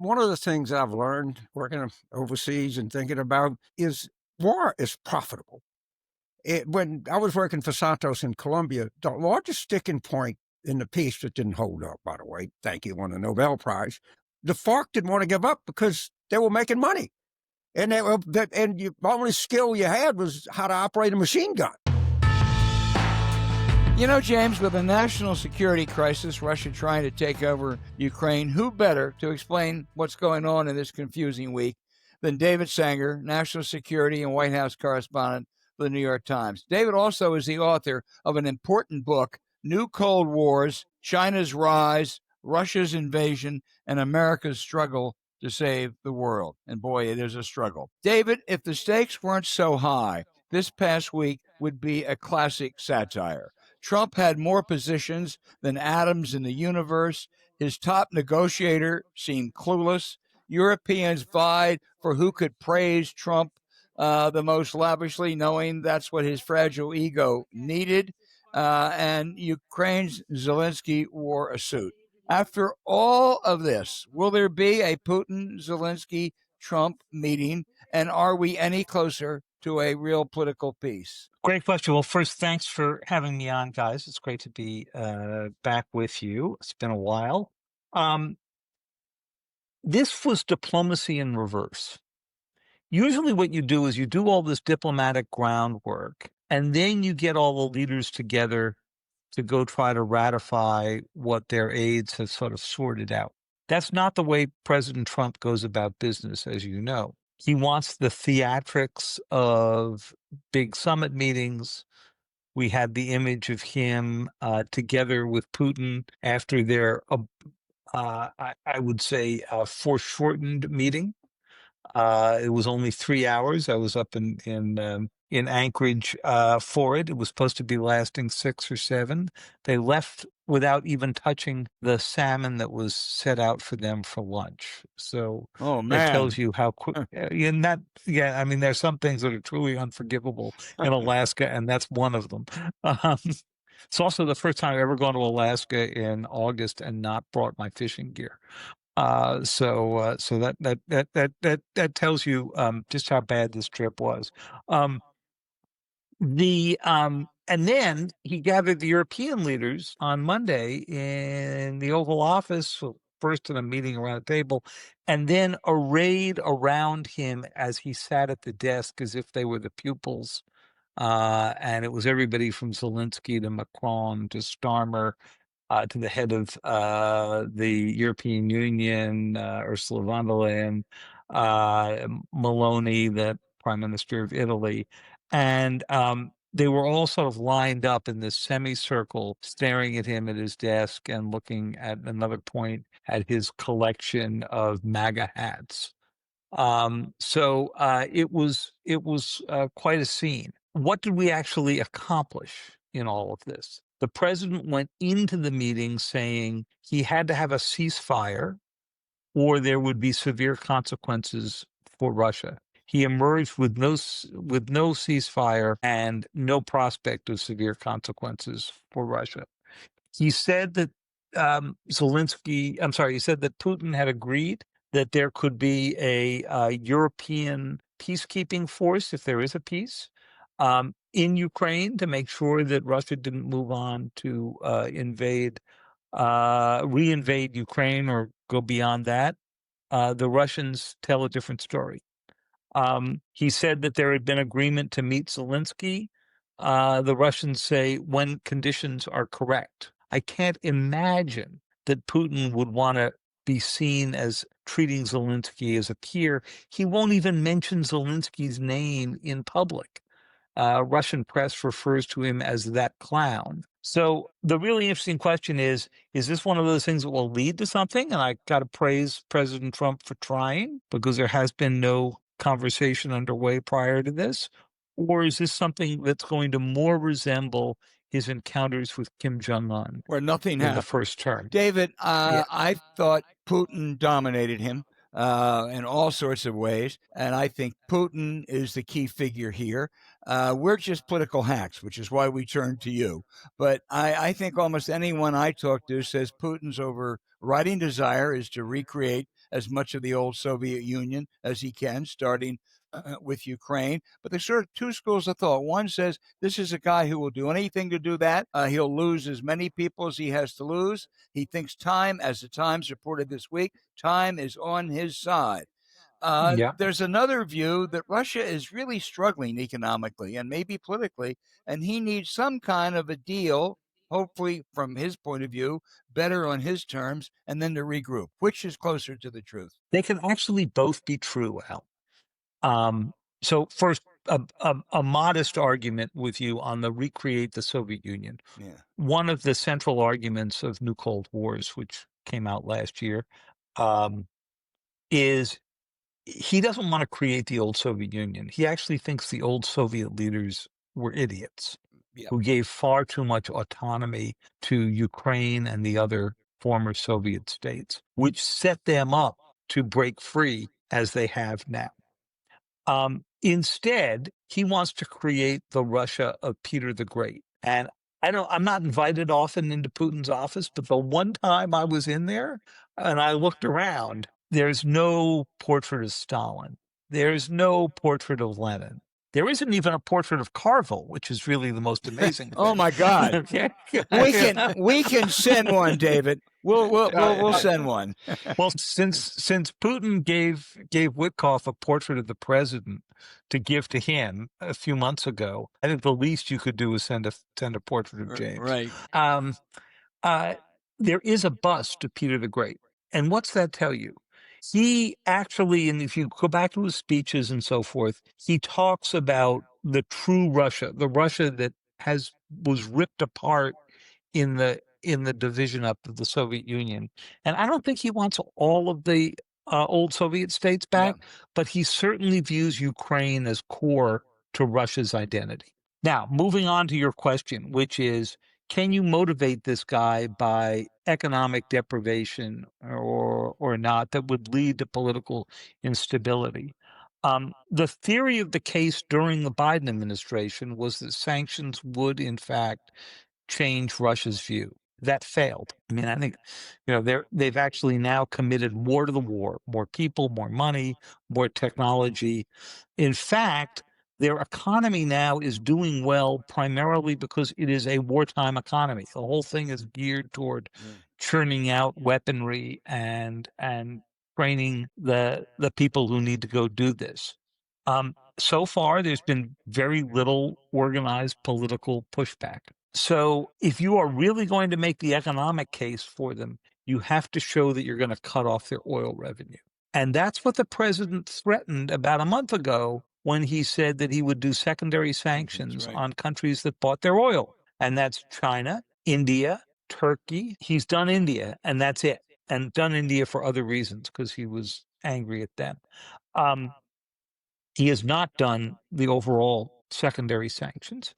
one of the things I've learned working overseas and thinking about is war is profitable. When I was working for Santos in Colombia, the largest sticking point in the peace that didn't hold up, by the way, thank you, won the Nobel Prize, the FARC didn't want to give up because they were making money. And the only skill you had was how to operate a machine gun. You know, James, with a national security crisis, Russia trying to take over Ukraine, who better to explain what's going on in this confusing week than David Sanger, national security and White House correspondent for the New York Times. David also is the author of an important book, New Cold Wars, China's Rise, Russia's Invasion, and America's Struggle to Save the World. And boy, it is a struggle. David, if the stakes weren't so high, this past week would be a classic satire. Trump had more positions than atoms in the universe. His top negotiator seemed clueless. Europeans vied for who could praise Trump the most lavishly, knowing that's what his fragile ego needed. And Ukraine's Zelensky wore a suit. After all of this, will there be a Putin-Zelensky-Trump meeting? And are we any closer to a real political peace? Great question. Well, first, thanks for having me on, guys. It's great to be back with you. It's been a while. This was diplomacy in reverse. Usually what you do is you do all this diplomatic groundwork, and then you get all the leaders together to go try to ratify what their aides have sort of sorted out. That's not the way President Trump goes about business, as you know. He wants the theatrics of big summit meetings. We had the image of him together with Putin after their, I would say, foreshortened meeting. It was only 3 hours. I was up in Anchorage for it. It was supposed to be lasting 6 or 7. They left without even touching the salmon that was set out for them for lunch. So that tells you how quick. I mean, there's some things that are truly unforgivable in Alaska, and that's one of them. It's also the first time I've ever gone to Alaska in August and not brought my fishing gear. So that tells you just how bad this trip was. And then he gathered the European leaders on Monday in the Oval Office, first in a meeting around a table, and then arrayed around him as he sat at the desk as if they were the pupils. And it was everybody from Zelensky to Macron to Starmer to the head of the European Union, Ursula von der Leyen, Meloni, the Prime Minister of Italy. And they were all sort of lined up in this semicircle, staring at him at his desk and looking at another point at his collection of MAGA hats. So it was quite a scene. What did we actually accomplish in all of this? The president went into the meeting saying he had to have a ceasefire or there would be severe consequences for Russia. He emerged with no ceasefire and no prospect of severe consequences for Russia. He said that he said that Putin had agreed that there could be a European peacekeeping force, if there is a peace, in Ukraine to make sure that Russia didn't move on to reinvade Ukraine or go beyond that. The Russians tell a different story. He said that there had been agreement to meet Zelensky. The Russians say when conditions are correct. I can't imagine that Putin would want to be seen as treating Zelensky as a peer. He won't even mention Zelensky's name in public. Russian press refers to him as that clown. So the really interesting question is this one of those things that will lead to something? And I got to praise President Trump for trying, because there has been no conversation underway prior to this. Or is this something that's going to more resemble his encounters with Kim Jong-un, where nothing in happened the first term? David, I thought Putin dominated him in all sorts of ways, and I think Putin is the key figure here. We're just political hacks, which is why we turn to you. But I think almost anyone I talk to says Putin's overriding desire is to recreate as much of the old Soviet Union as he can, starting with Ukraine. But there's sort of two schools of thought. One says this is a guy who will do anything to do that. He'll lose as many people as he has to lose. He thinks time, as the Times reported this week, time is on his side. Yeah. There's another view that Russia is really struggling economically and maybe politically, and he needs some kind of a deal, hopefully from his point of view, better on his terms, and then to regroup. Which is closer to the truth? They can actually both be true, Al. So first, a modest argument with you on the recreate the Soviet Union. Yeah. One of the central arguments of New Cold Wars, which came out last year, is he doesn't want to create the old Soviet Union. He actually thinks the old Soviet leaders were idiots who gave far too much autonomy to Ukraine and the other former Soviet states, which set them up to break free as they have now. Instead, he wants to create the Russia of Peter the Great. And I'm not invited often into Putin's office, but the one time I was in there and I looked around, there's no portrait of Stalin. There's no portrait of Lenin. There isn't even a portrait of Carville, which is really the most amazing thing. Oh my God! Okay. we can send one, David. We'll send one. Well, since Putin gave Witkoff a portrait of the president to give to him a few months ago, I think the least you could do is send a portrait of James. Right. There is a bust of Peter the Great, and what's that tell you? He actually, and if you go back to his speeches and so forth, he talks about the true Russia, the Russia that was ripped apart in the division up of the Soviet Union. And I don't think he wants all of the old Soviet states back, but he certainly views Ukraine as core to Russia's identity. Now, moving on to your question, which is, can you motivate this guy by economic deprivation or not that would lead to political instability? The theory of the case during the Biden administration was that sanctions would, in fact, change Russia's view. That failed. I mean, I think, they've actually now committed more to the war, more people, more money, more technology. In fact, their economy now is doing well primarily because it is a wartime economy. The whole thing is geared toward churning out weaponry and training the people who need to go do this. So far, there's been very little organized political pushback. So if you are really going to make the economic case for them, you have to show that you're going to cut off their oil revenue. And that's what the president threatened about a month ago when he said that he would do secondary sanctions on countries that bought their oil. And that's China, India, Turkey. He's done India, and that's it. And done India for other reasons because he was angry at them. He has not done the overall secondary sanctions.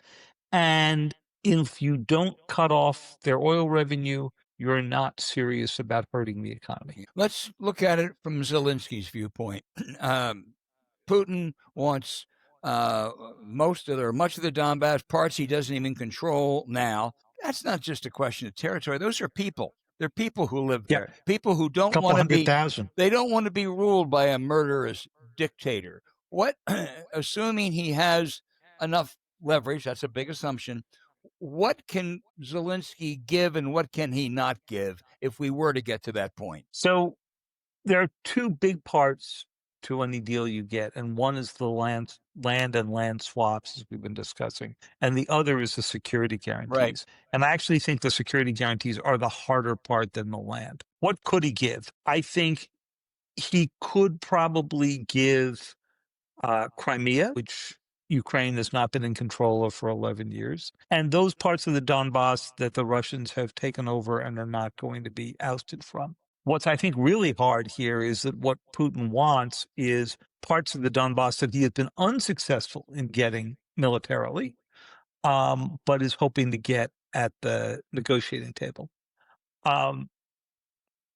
And if you don't cut off their oil revenue, you're not serious about hurting the economy. Let's look at it from Zelensky's viewpoint. Putin wants much of the Donbass parts he doesn't even control now. That's not just a question of territory. Those are people. They're people who live there. People who don't want to be. They don't want to be ruled by a murderous dictator. What, assuming he has enough leverage, that's a big assumption. What can Zelensky give and what can he not give if we were to get to that point? So there are two big parts to any deal you get, and one is the land and land swaps, as we've been discussing, and the other is the security guarantees. Right. And I actually think the security guarantees are the harder part than the land. What could he give? I think he could probably give Crimea, which Ukraine has not been in control of for 11 years, and those parts of the Donbass that the Russians have taken over and are not going to be ousted from. What's, I think, really hard here is that what Putin wants is parts of the Donbass that he has been unsuccessful in getting militarily, but is hoping to get at the negotiating table. I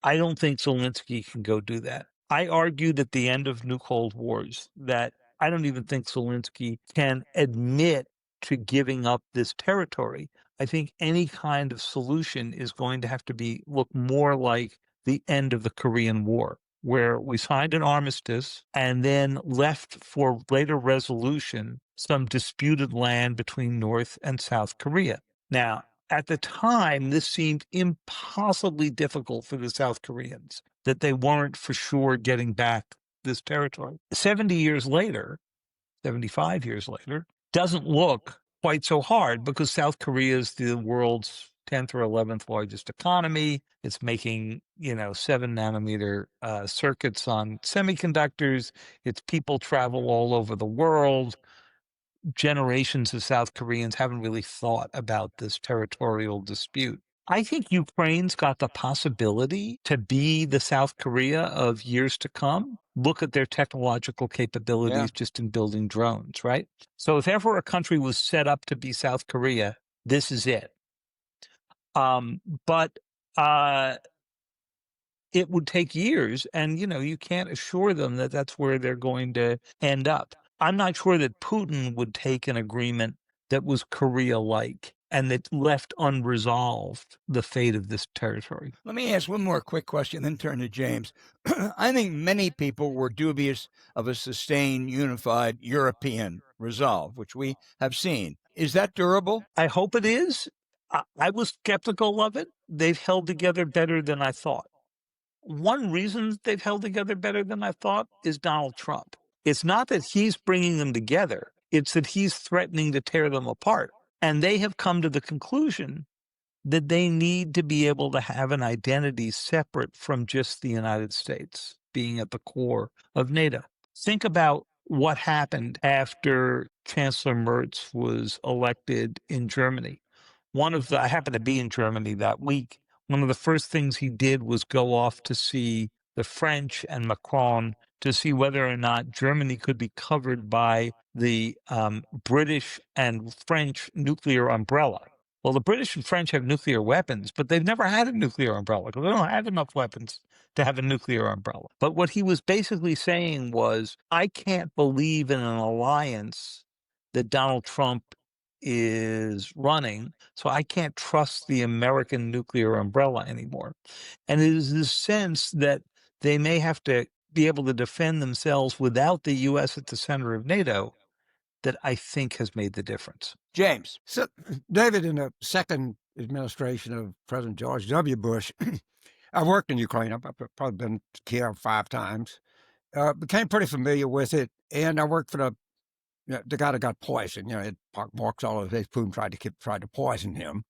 don't think Zelensky can go do that. I argued at the end of New Cold Wars that I don't even think Zelensky can admit to giving up this territory. I think any kind of solution is going to have to look more like the end of the Korean War, where we signed an armistice and then left for later resolution some disputed land between North and South Korea. Now, at the time, this seemed impossibly difficult for the South Koreans, that they weren't for sure getting back this territory. 70 years later, 75 years later, doesn't look quite so hard because South Korea is the world's 10th or 11th largest economy. It's making, 7-nanometer circuits on semiconductors. Its people travel all over the world. Generations of South Koreans haven't really thought about this territorial dispute. I think Ukraine's got the possibility to be the South Korea of years to come. Look at their technological capabilities just in building drones, right? So if ever a country was set up to be South Korea, this is it. But it would take years, and you can't assure them that that's where they're going to end up. I'm not sure that Putin would take an agreement that was Korea-like and that left unresolved the fate of this territory. Let me ask one more quick question, then turn to James. I think many people were dubious of a sustained, unified European resolve, which we have seen. Is that durable? I hope it is. I was skeptical of it. They've held together better than I thought. One reason they've held together better than I thought is Donald Trump. It's not that he's bringing them together. It's that he's threatening to tear them apart. And they have come to the conclusion that they need to be able to have an identity separate from just the United States being at the core of NATO. Think about what happened after Chancellor Merz was elected in Germany. I happened to be in Germany that week. One of the first things he did was go off to see the French and Macron to see whether or not Germany could be covered by the British and French nuclear umbrella. Well, the British and French have nuclear weapons, but they've never had a nuclear umbrella because they don't have enough weapons to have a nuclear umbrella. But what he was basically saying was, I can't believe in an alliance that Donald Trump is running, so I can't trust the American nuclear umbrella anymore. And it is this sense that they may have to be able to defend themselves without the U.S. at the center of NATO that I think has made the difference. James. So, David, in the second administration of President George W. Bush, I worked in Ukraine. I've probably been to Kiev 5 times. Became pretty familiar with it, and I worked for the guy that got poisoned. It marks all of his. Putin tried to poison him.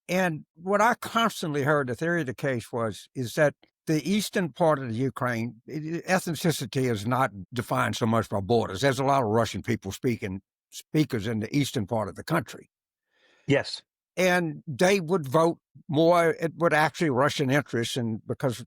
And what I constantly heard, the theory of the case is that the eastern part of the Ukraine, ethnicity is not defined so much by borders. There's a lot of Russian people speakers in the eastern part of the country. Yes. And they would vote more with actually Russian interests, and because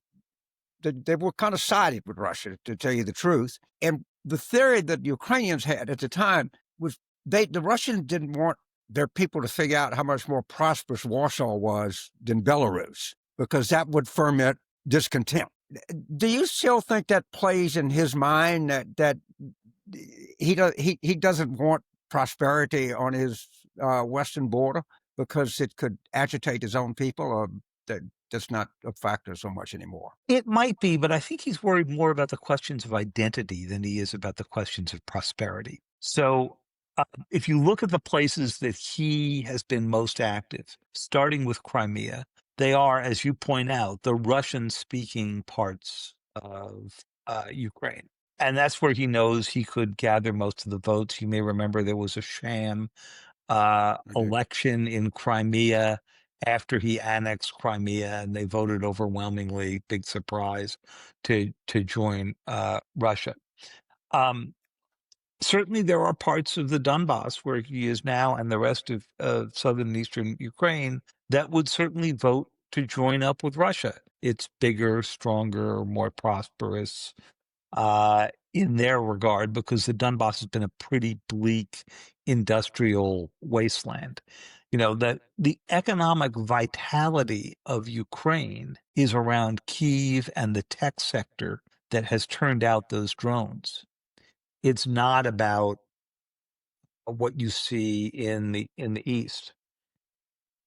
they were kind of sided with Russia, to tell you the truth. And the theory that Ukrainians had at the time was the Russians didn't want their people to figure out how much more prosperous Warsaw was than Belarus, because that would ferment discontent. Do you still think that plays in his mind, that he doesn't want prosperity on his western border because it could agitate his own people, or that's not a factor so much anymore? It might be, but I think he's worried more about the questions of identity than he is about the questions of prosperity. So if you look at the places that he has been most active, starting with Crimea, they are, as you point out, the Russian-speaking parts of Ukraine. And that's where he knows he could gather most of the votes. You may remember there was a sham election in Crimea after he annexed Crimea, and they voted overwhelmingly, big surprise, to join Russia. Certainly there are parts of the Donbass where he is now, and the rest of southern and eastern Ukraine, that would certainly vote to join up with Russia. It's bigger, stronger, more prosperous in their regard, because the Donbass has been a pretty bleak industrial wasteland. That the economic vitality of Ukraine is around Kyiv and the tech sector that has turned out those drones. It's not about what you see in the East.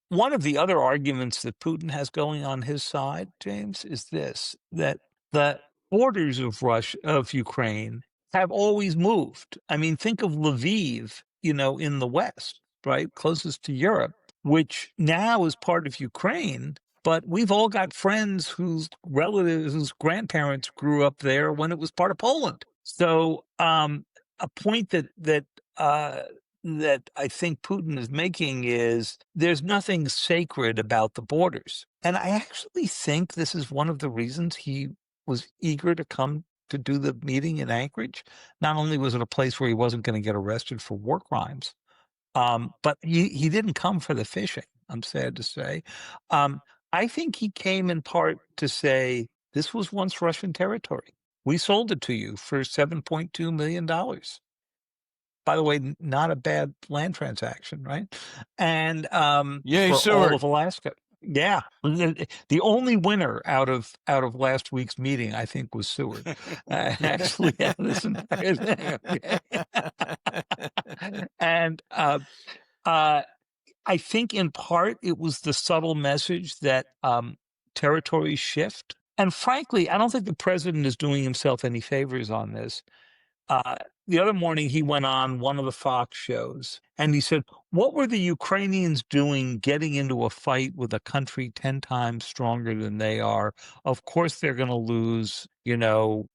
One of the other arguments that Putin has going on his side, James, is this: that the borders of Ukraine have always moved. I mean, think of Lviv, in the west, right, closest to Europe, which now is part of Ukraine. But we've all got friends whose relatives, whose grandparents grew up there when it was part of Poland. So, a point that I think Putin is making is there's nothing sacred about the borders. And I actually think this is one of the reasons he was eager to come to do the meeting in Anchorage. Not only was it a place where he wasn't going to get arrested for war crimes, but he didn't come for the fishing, I'm sad to say. I think he came in part to say, this was once Russian territory. We sold it to you for $7.2 million. By the way, not a bad land transaction, right? And Yay, for all Seward. of Alaska. Yeah. The only winner out of last week's meeting, I think, was Seward. Actually, yeah, this entire thing. Okay. And I think in part it was the subtle message that territories shift. And frankly, I don't think the president is doing himself any favors on this. The other morning, he went on one of the Fox shows and he said, what were the Ukrainians doing getting into a fight with a country 10 times stronger than they are? Of course, they're going to lose.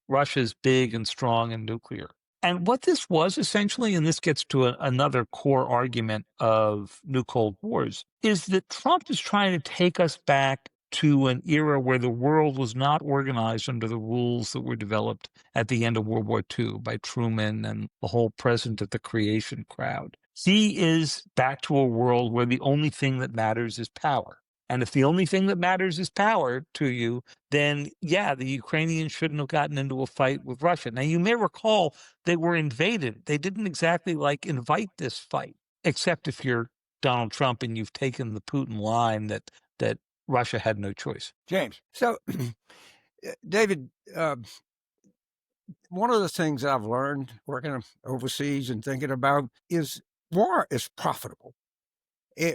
Russia's big and strong and nuclear. And what this was essentially, and this gets to another core argument of new Cold Wars, is that Trump is trying to take us back to an era where the world was not organized under the rules that were developed at the end of World War II by Truman and the whole present at the creation crowd. He is back to a world where the only thing that matters is power. And if the only thing that matters is power to you, then yeah, the Ukrainians shouldn't have gotten into a fight with Russia. Now, you may recall they were invaded. They didn't exactly invite this fight, except if you're Donald Trump and you've taken the Putin line that Russia had no choice. James. So, David, one of the things I've learned working overseas and thinking about is war is profitable.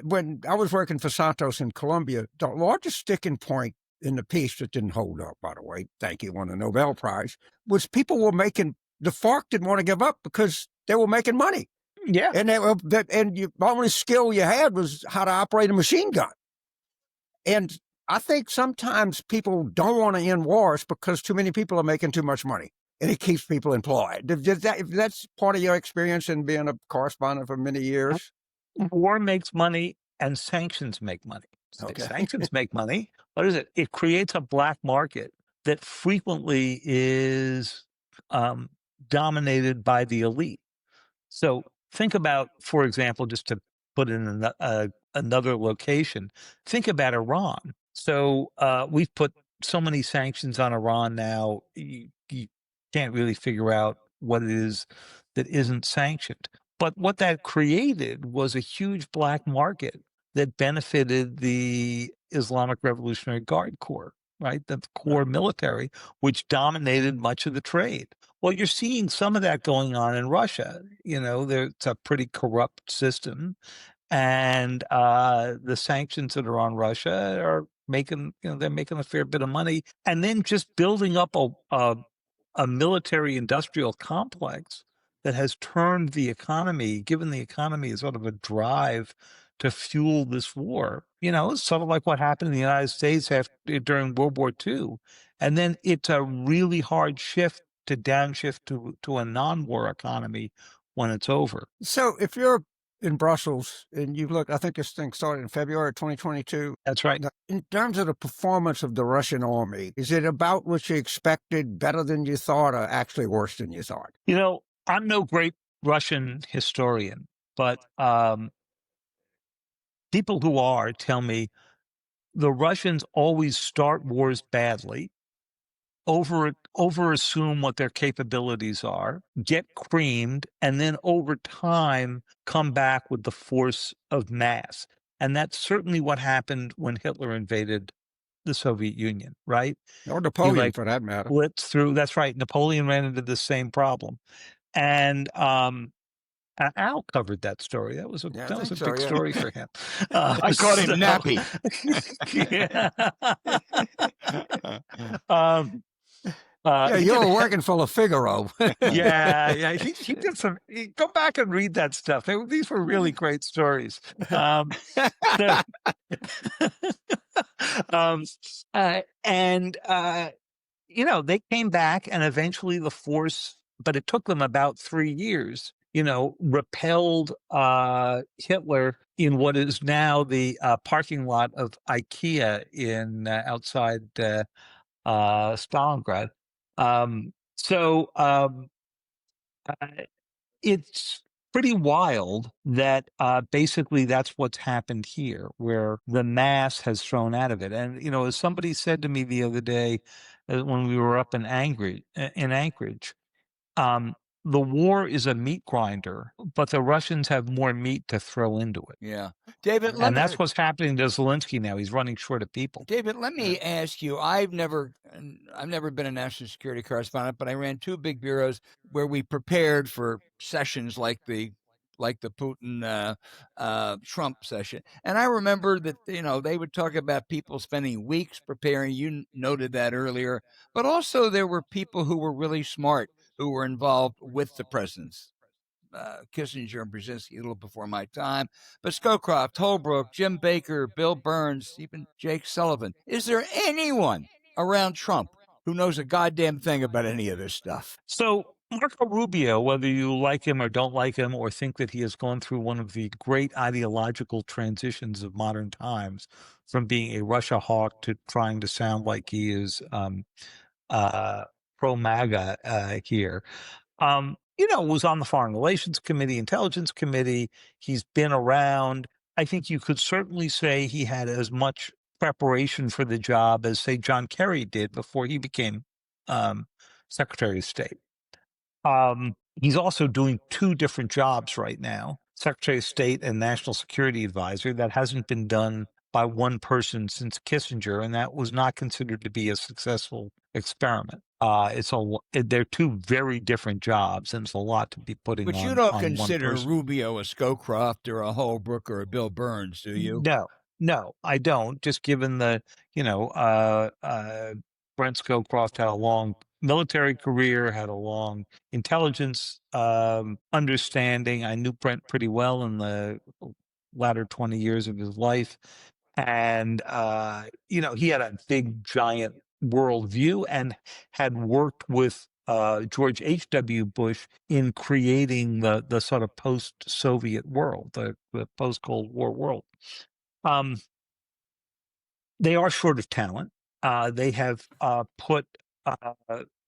When I was working for Santos in Colombia, the largest sticking point in the peace that didn't hold up, by the way, thank you, won the Nobel Prize, was people were making, the FARC didn't want to give up because they were making money. Yeah. And the only skill you had was how to operate a machine gun. And I think sometimes people don't want to end wars because too many people are making too much money, and it keeps people employed. If that's part of your experience in being a correspondent for many years? War makes money and sanctions make money. Okay. Sanctions make money. What is it? It creates a black market that frequently is dominated by the elite. So think about, for example, just to put in another location, think about Iran. So we've put so many sanctions on Iran now, you can't really figure out what it is that isn't sanctioned. But what that created was a huge black market that benefited the Islamic Revolutionary Guard Corps, right? The core military, which dominated much of the trade. Well, you're seeing some of that going on in Russia. It's a pretty corrupt system. And the sanctions that are on Russia are making, they're making a fair bit of money. And then just building up a military industrial complex that has turned the economy, given the economy a sort of a drive to fuel this war. It's sort of like what happened in the United States during World War II. And then it's a really hard shift to downshift to a non-war economy when it's over. So if you're in Brussels and you look, I think this thing started in February 2022. That's right. Now, in terms of the performance of the Russian army, is it about what you expected, better than you thought, or actually worse than you thought? I'm no great Russian historian, but people who are tell me the Russians always start wars badly, over assume what their capabilities are, get creamed, and then over time come back with the force of mass. And that's certainly what happened when Hitler invaded the Soviet Union, right? Or Napoleon, for that matter. Blitz through. That's right. Napoleon ran into the same problem. And Al covered that story. That was a big story for him. I caught him nappy. Yeah, He you did were working for Le Figaro. yeah. He did some. Go back and read that stuff. These were really great stories. So, um, and they came back, and eventually the force, but it took them about 3 years. Repelled Hitler in what is now the parking lot of IKEA in outside Stalingrad. So uh, it's pretty wild that basically that's what's happened here, where the mass has thrown out of it. And as somebody said to me the other day, when we were up in Anchorage, um, the war is a meat grinder, but the Russians have more meat to throw into it. Yeah. David, And that's what's happening to Zelensky now. He's running short of people. David, let me ask you. I've never been a national security correspondent, but I ran 2 big bureaus where we prepared for sessions like the Putin Trump session. And I remember that they would talk about people spending weeks preparing. You noted that earlier, but also there were people who were really smart who were involved with the presidents. Kissinger and Brzezinski a little before my time, but Scowcroft, Holbrooke, Jim Baker, Bill Burns, even Jake Sullivan. Is there anyone around Trump who knows a goddamn thing about any of this stuff? So Marco Rubio, whether you like him or don't like him, or think that he has gone through one of the great ideological transitions of modern times, from being a Russia hawk to trying to sound like he is pro MAGA here, was on the Foreign Relations Committee, Intelligence Committee. He's been around. I think you could certainly say he had as much preparation for the job as, say, John Kerry did before he became Secretary of State. He's also doing 2 different jobs right now, Secretary of State and National Security Advisor. That hasn't been done by one person since Kissinger, and that was not considered to be a successful experiment. They're 2 very different jobs, and it's a lot to be putting But on you don't one consider person. Rubio a Scowcroft or a Holbrooke or a Bill Burns, do you? No, I don't. Just given the, Brent Scowcroft had a long military career, had a long intelligence understanding. I knew Brent pretty well in the latter 20 years of his life. And, he had a big, giant worldview and had worked with George H.W. Bush in creating the sort of post-Soviet world, the post-Cold War world. They are short of talent. They have put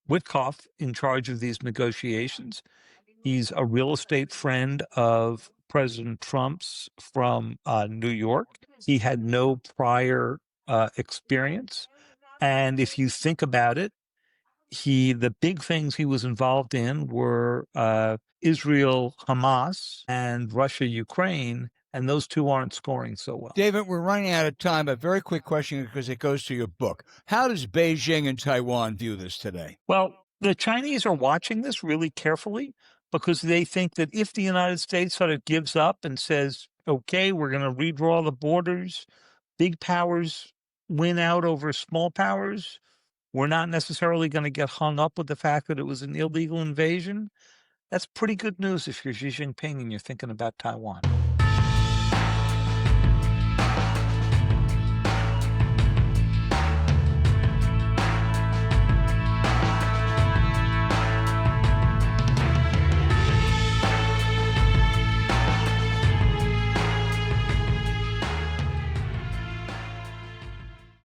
Witkoff in charge of these negotiations. He's a real estate friend of President Trump's from New York. He had no prior experience. And if you think about it, the big things he was involved in were Israel, Hamas, and Russia, Ukraine, and those 2 aren't scoring so well. David, we're running out of time. A very quick question because it goes to your book. How does Beijing and Taiwan view this today? Well, the Chinese are watching this really carefully because they think that if the United States sort of gives up and says, okay, we're going to redraw the borders, big powers win out over small powers, we're not necessarily going to get hung up with the fact that it was an illegal invasion. That's pretty good news if you're Xi Jinping and you're thinking about Taiwan.